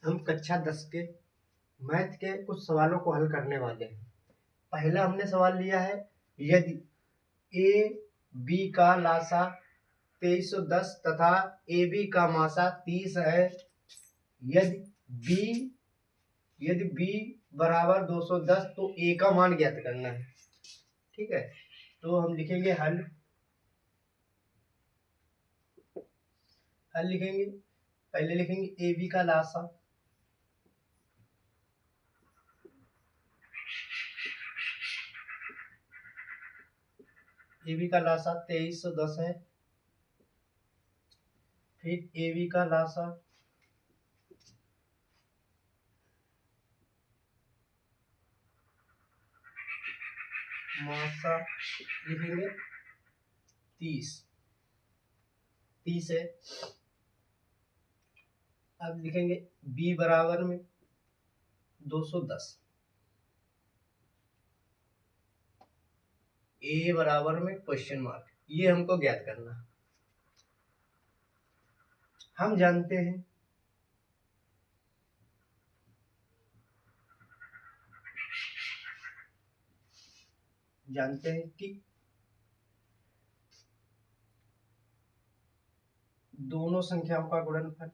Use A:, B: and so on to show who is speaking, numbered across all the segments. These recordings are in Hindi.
A: हम कक्षा 10 के मैथ के कुछ सवालों को हल करने वाले हैं। पहला हमने सवाल लिया है, यदि ए बी का लासा 2310 तथा ए बी का मासा 30 है, यदि बी बराबर 210 तो ए का मान ज्ञात करना है। ठीक है, तो हम लिखेंगे हल लिखेंगे। पहले लिखेंगे ए बी का लासा, ए बी का लासा 2310 है। फिर ए बी का लासा मासा लिखेंगे 30 है। अब लिखेंगे b बराबर में 210, a बराबर में क्वेश्चन मार्क, ये हमको ज्ञात करना। हम जानते हैं कि दोनों संख्याओं का गुणनफल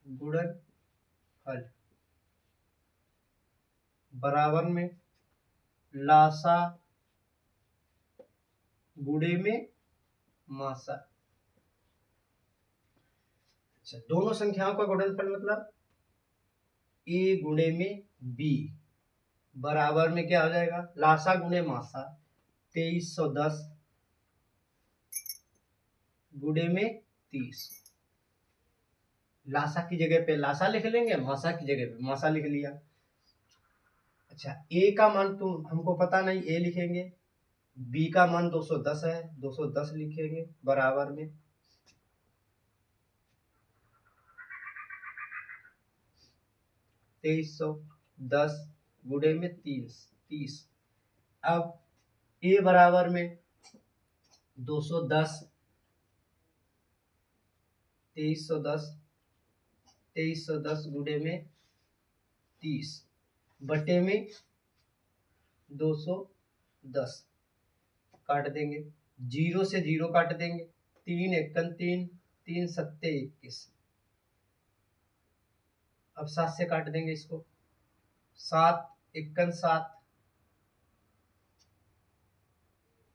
A: गुणनफल बराबर में लासा गुणे में मासा। अच्छा, दोनों संख्याओं का गुणनफल मतलब a गुणे में b बराबर में क्या हो जाएगा, लासा गुणे मासा 2310 गुणे में 30। लासा की जगह पे लासा लिख लेंगे, मासा की जगह पे मासा लिख लिया। अच्छा, a का मान तो हमको पता नहीं, a लिखेंगे। b का मान 210 है, 210 लिखेंगे बराबर में 2310 गुणे में 30। अब a बराबर में 210, 2310 गुणे में 30 बटे में 210 काट देंगे, 0 से 0 काट देंगे, 3 एकन 3, 3 सत्ते 21। अब 7 से काट देंगे इसको, 7 एकन 7,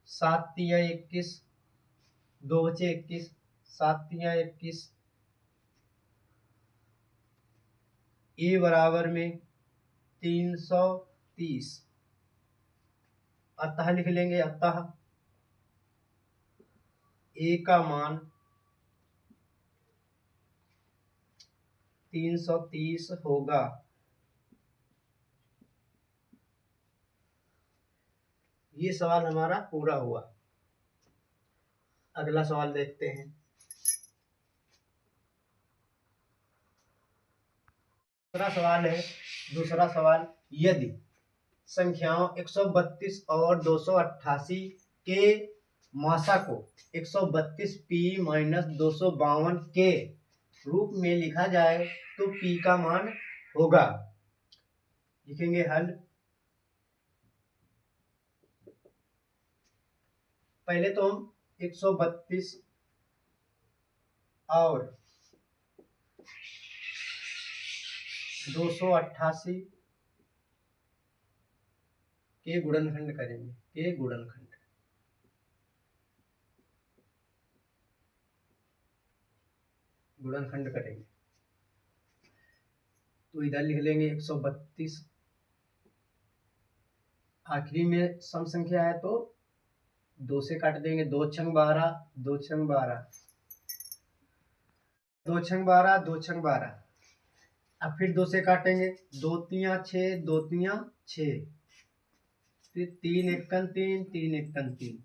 A: 7 तिया 21, 2 बचे 21, 7 तिया 21। ए बराबर में 330, अतः लिख लेंगे, अतः ए का मान 330 होगा। ये सवाल हमारा पूरा हुआ। अगला सवाल देखते हैं। दूसरा सवाल, यदि संख्याओं 132 और 288 के मासा को 132p माइनस 252 के रूप में लिखा जाए तो p का मान होगा। लिखेंगे हल। पहले तो हम 132 और 288 के गुणनखंड करेंगे, गुणनखंड करेंगे। तो इधर लिख लेंगे 132, आखिरी में सम संख्या है तो 2 से काट देंगे, 2 छंग 12, 2 छंग 12, 2 छंग 12, 2 छंग 12। अब फिर 2 से काटेंगे, 2 तिया 6, 2 तिया 6, फिर 3 एकन 3, 3 एकन 3,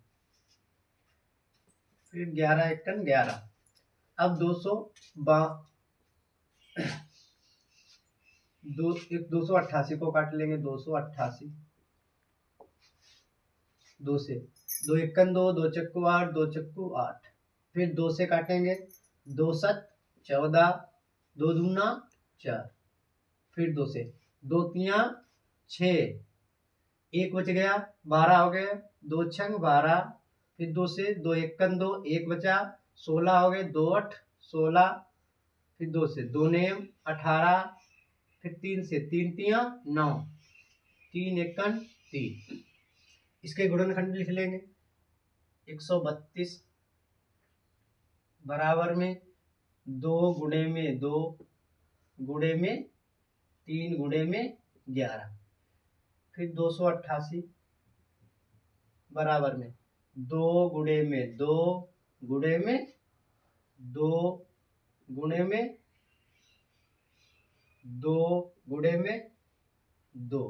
A: फिर 11 एकन 11। अब 288 को काट लेंगे, 288 दो से, दो इक्कन दो, दो चक्कू आठ, दो चक्कू आठ, फिर दो से काटेंगे, दो सत 14, दो दूना 4, फिर दो से, दो तिया 6, एक बच गया 12 हो गए, दो छंग 12, फिर दो से, दो इक्कन दो, एक बचा 16 हो गए, दो अठ 16, फिर दो से, दो नेम 18, फिर तीन से, तीन तिया 9, तीन इक्कन 3, इसके गुणनखंड लिख लेंगे, 132 बराबर में 2 गुणे में 2 गुणे में 3 गुणे में 11, फिर 288 बराबर में 2 गुणे में 2 गुणे में 2 गुणे में 2 गुणे में 2,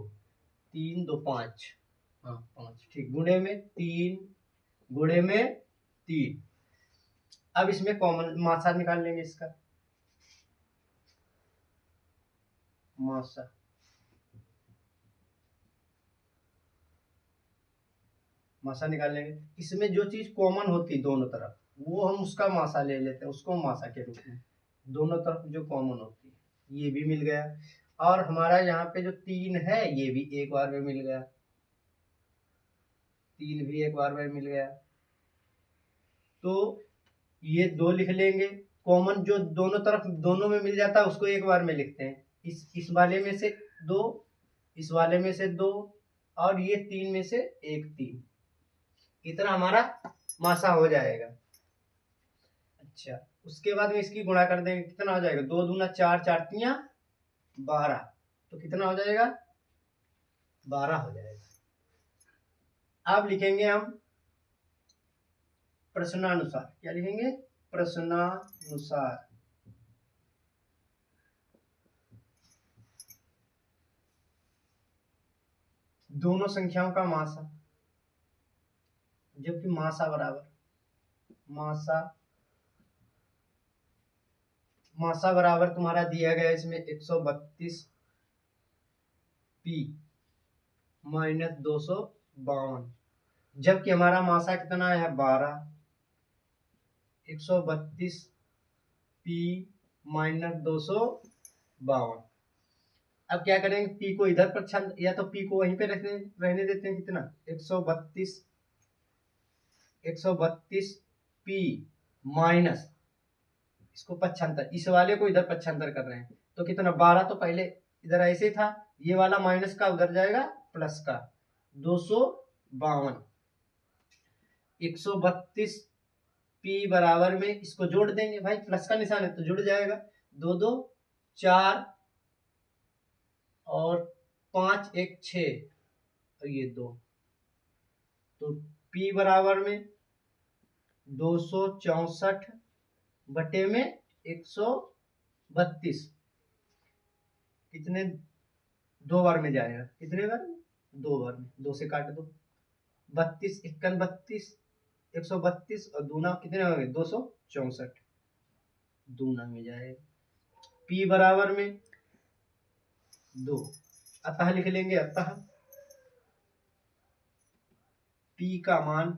A: 3 2 5, हाँ 5 ठीक, गुणे में 3 गुणे में 3। अब इसमें कॉमन मासा निकाल लेंगे, इसका मासा मासा निकाल लेंगे। इसमें जो चीज कॉमन होती दोनों तरफ वो हम उसका मासा ले लेते हैं, उसको मासा के रूप में, दोनों तरफ जो कॉमन होती है। ये भी मिल गया, और हमारा यहाँ पे जो 3 है ये भी एक बार में मिल गया, 3 भी एक बार में मिल गया। तो ये 2 लिख लेंगे, कॉमन जो दोनों तरफ दोनों में मिल जाता है उसको एक बार में लिखते हैं। इस वाले में से 2, इस वाले में से 2, और ये 3 में से एक 3, इतना हमारा मासा हो जाएगा। अच्छा, उसके बाद में इसकी गुणा कर देंगे, कितना हो जाएगा, 2 दूना 4, 4 तिया 12, तो कितना हो जाएगा, 12 हो जाएगा। अब लिखेंगे हम प्रश्नानुसार, क्या लिखेंगे, प्रश्नानुसार। दोनों संख्याओं का मासा, जबकि मासा बराबर मासा मासा बराबर तुम्हारा दिया गया इसमें 132 पी माइनस 252, जबकि हमारा मासा कितना है 12, 132 पी माइनस 252। अब क्या करेंगे, पी को इधर पर छंद, या तो पी को वहीं पे रहने देते हैं, कितना 132 पी माइनस, इसको पक्षांतर, इस वाले को इधर पक्षांतर कर रहे हैं, तो कितना 12, तो पहले इधर ऐसे था, ये वाला माइनस का उधर जाएगा प्लस का, 252, 132 पी बराबर में इसको जोड़ देंगे, भाई प्लस का निशान है तो जुड़ जाएगा, 2 2 4 और 5 1 6 और ये 2, तो P बराबर में 264 बटे में 132, कितने, 2 बार में जाएगा, कितने बार, 2 बार में, 2 से काट दो, 32 इक्कन 32, 132 और दूना कितने हो गए 264, दूना में जाएगा। P बराबर में 2, अतः लिख लेंगे, अतः P का मान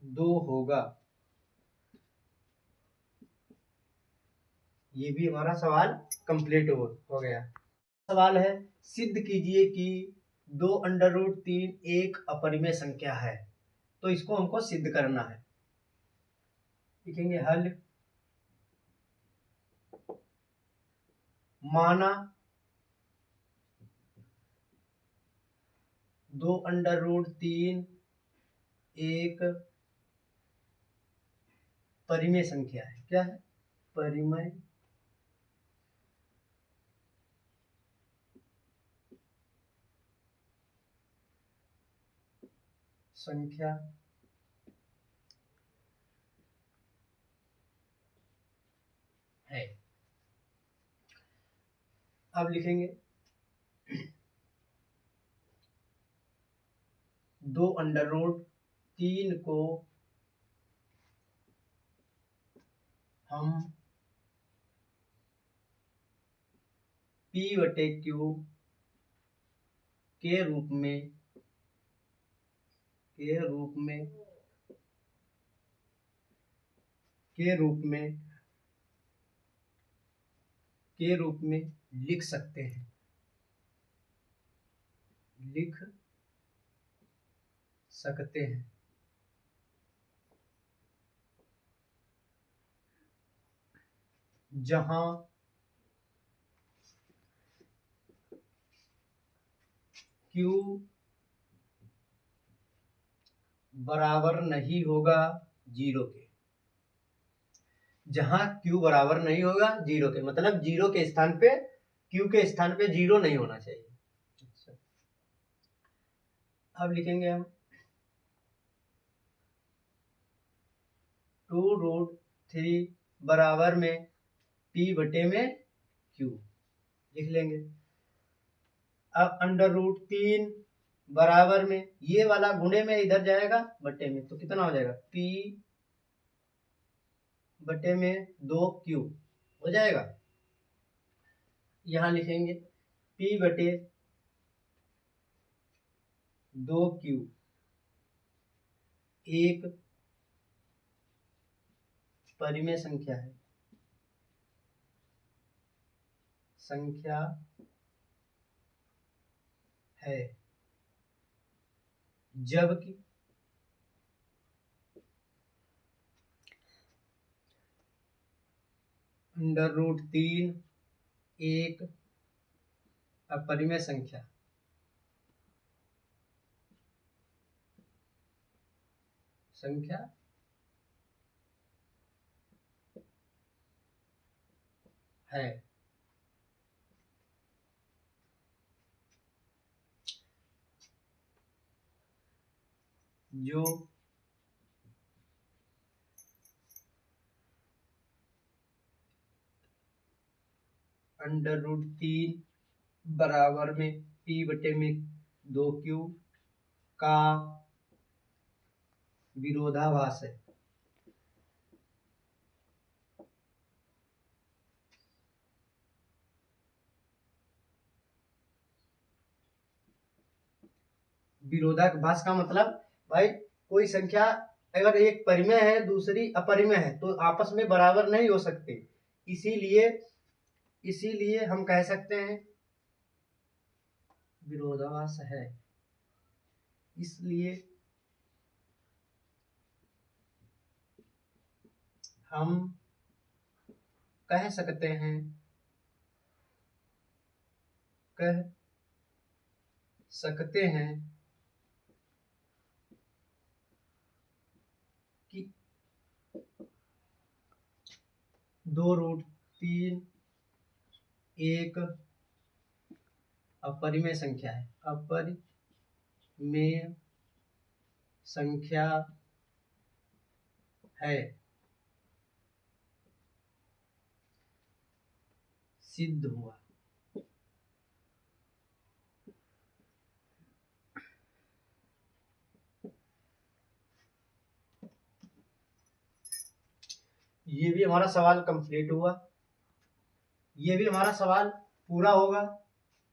A: 2 होगा। ये भी हमारा सवाल कंप्लीट हो गया। सवाल है, सिद्ध कीजिए कि 2√3 एक अपरिमेय संख्या है। तो इसको हमको सिद्ध करना है, लिखेंगे हल, माना 2√3 एक परिमेय संख्या है, क्या है, परिमेय संख्या है। अब लिखेंगे 2√3 को हम पी बटे क्यू के रूप में के रूप में के रूप में के रूप में लिख सकते हैं, लिख सकते हैं। जहां Q बराबर नहीं होगा जीरो के, जहां Q बराबर नहीं होगा जीरो के, मतलब जीरो के स्थान पे Q के स्थान पे जीरो नहीं होना चाहिए। अब लिखेंगे हम 2√3 बराबर में P बटे में Q लिख लेंगे। अब √3 बराबर में ये वाला गुणे में इधर जाएगा बटे में, तो कितना हो जाएगा P बटे में 2Q हो जाएगा। यहां लिखेंगे P बटे 2Q एक परिमेय संख्या है, जबकि √3 एक अपरिमेय संख्या है। जो √3 बराबर में P बटे में 2Q का विरोधाभास है। विरोधाभास का मतलब भाई कोई संख्या अगर एक परिमेय है दूसरी अपरिमेय है तो आपस में बराबर नहीं हो सकते, इसीलिए हम कह सकते हैं विरोधाभास है। इसलिए हम कह सकते हैं कि 2√3 एक अपरिमेय संख्या है, अपरिमेय संख्या है। सिद्ध हुआ। ये भी हमारा सवाल कंप्लीट हुआ, ये भी हमारा सवाल पूरा होगा।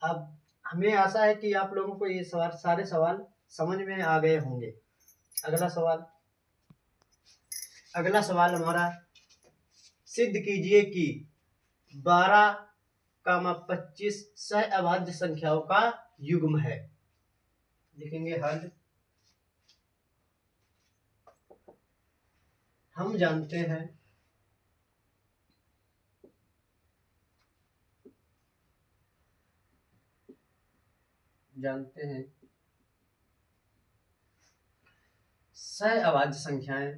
A: अब हमें आशा है कि आप लोगों को ये सारे सवाल समझ में आ गए होंगे। अगला सवाल हमारा, सिद्ध कीजिए कि 12, 25 सहअभाज्य संख्याओं का युग्म है। लिखेंगे हल। हम जानते हैं सहअभाज्य संख्याएं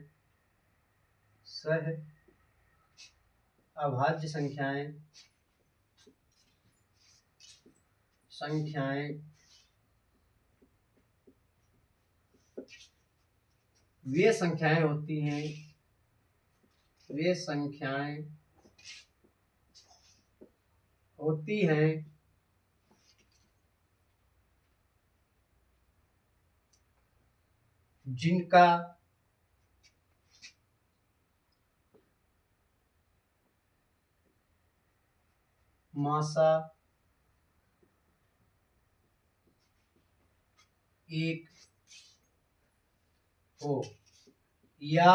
A: वे संख्याएं होती हैं जिनका मासा एक हो या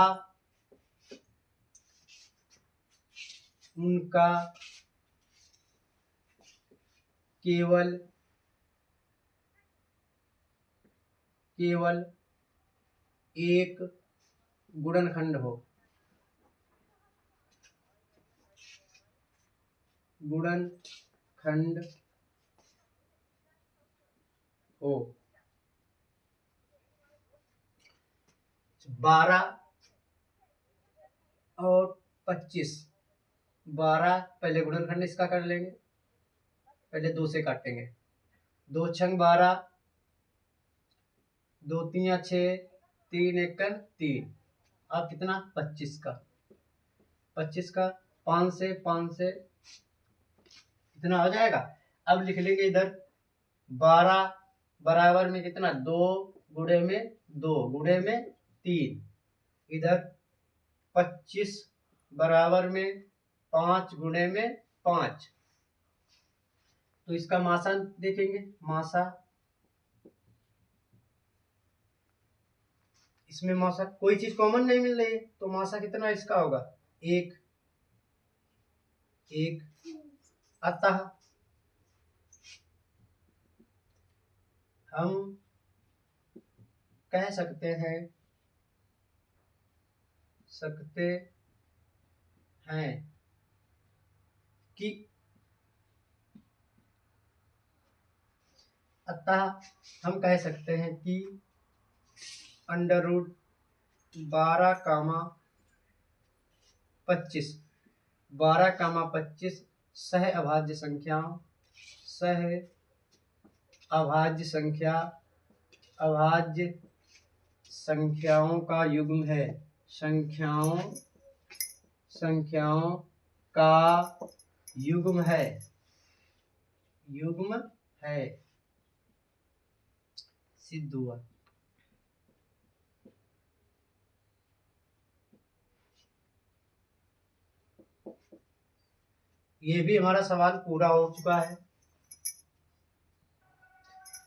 A: उनका केवल एक गुणनखंड हो। गुणनखंड हो 12 और 25। 12 पहले गुणनखंड इसका कर लेंगे, पहले 2 से काटेंगे। 2 छंग 12, 2 तिया 6, 3 एकन 3। अब कितना 25 का 5 से कितना हो जाएगा। अब लिख लेंगे इधर 12 बराबर में कितना 2 गुणे में 2 गुणे में 3। इधर 25 बराबर में 5 गुणे में 5। तो इसका मासा देखेंगे। मासा इसमें मासा कोई चीज कॉमन नहीं मिल रही है, तो मासा कितना इसका होगा 1। अतः हम कह सकते हैं कि अंडर रूट 12, 25 सह अभाज्य संख्याओं का युग्म है। संख्याओं का युग्म है सिद्ध हुआ। ये भी हमारा सवाल पूरा हो चुका है।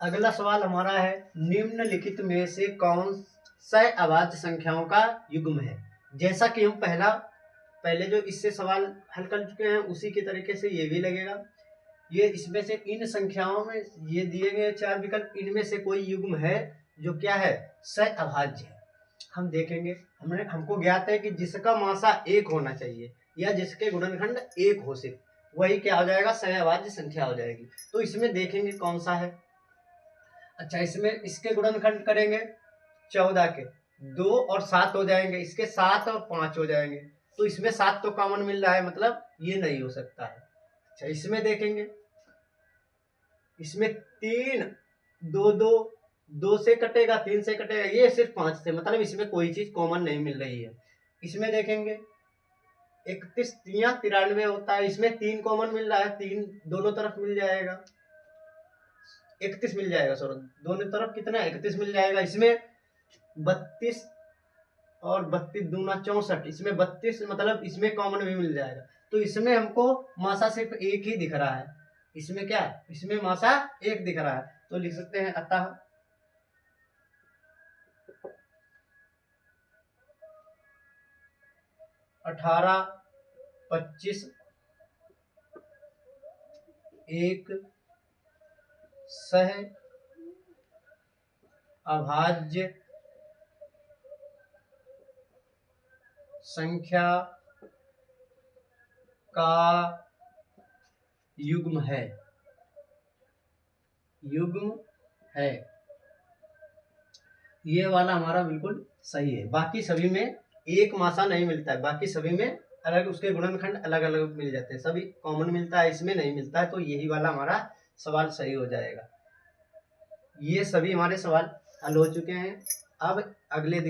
A: अगला सवाल हमारा है निम्नलिखित में से कौन सा अभाज्य संख्याओं का युग्म है। जैसा कि हम पहले जो इससे सवाल हल कर चुके हैं उसी के तरीके से ये भी लगेगा। ये इसमें से इन संख्याओं में ये दिए गए 4 विकल्प, इनमें से कोई युग्म है जो क्या है सहअभाज्य है। हम देखेंगे। हमको ज्ञात है कि जिसका मासा 1 होना चाहिए या जिसके गुणनखंड 1 हो सिर्फ, वही क्या हो जाएगा सहअभाज्य संख्या हो जाएगी। तो इसमें देखेंगे कौन सा है। अच्छा, इसमें इसके गुणनखंड करेंगे 14 के 2 और 7 हो जाएंगे, इसके 7 और 5 हो जाएंगे। तो इसमें 7 तो कॉमन मिल रहा है, मतलब ये नहीं हो सकता है। अच्छा, इसमें देखेंगे, इसमें 3 2 से कटेगा, 3 से कटेगा, ये सिर्फ 5 से, मतलब इसमें कोई चीज कॉमन नहीं मिल रही है। इसमें देखेंगे 31 3 93 होता है, इसमें 3 कॉमन मिल रहा है, 3 दोनों तरफ मिल जाएगा, 31 मिल जाएगा। सॉरी, दोनों तरफ कितना 31 मिल जाएगा। इसमें 32 और 32 दूना 64, इसमें 32 मतलब इसमें कॉमन भी मिल जाएगा। तो इसमें हमको मासा सिर्फ 1 ही दिख रहा है। इसमें क्या है, इसमें मासा 1 दिख रहा है। तो लिख सकते हैं अतः 18 25 एक सह अभाज्य संख्या का युग्म है। ये वाला हमारा बिल्कुल सही है। बाकी सभी में एक मासा नहीं मिलता है, बाकी सभी में अलग उसके गुणनखंड अलग अलग मिल जाते हैं, सभी कॉमन मिलता है, इसमें नहीं मिलता है। तो यही वाला हमारा सवाल सही हो जाएगा। ये सभी हमारे सवाल हल हो चुके हैं। अब अगले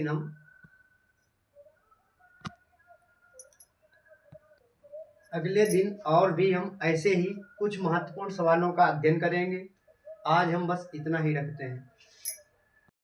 A: दिन और भी हम ऐसे ही कुछ महत्वपूर्ण सवालों का अध्ययन करेंगे। आज हम बस इतना ही रखते हैं।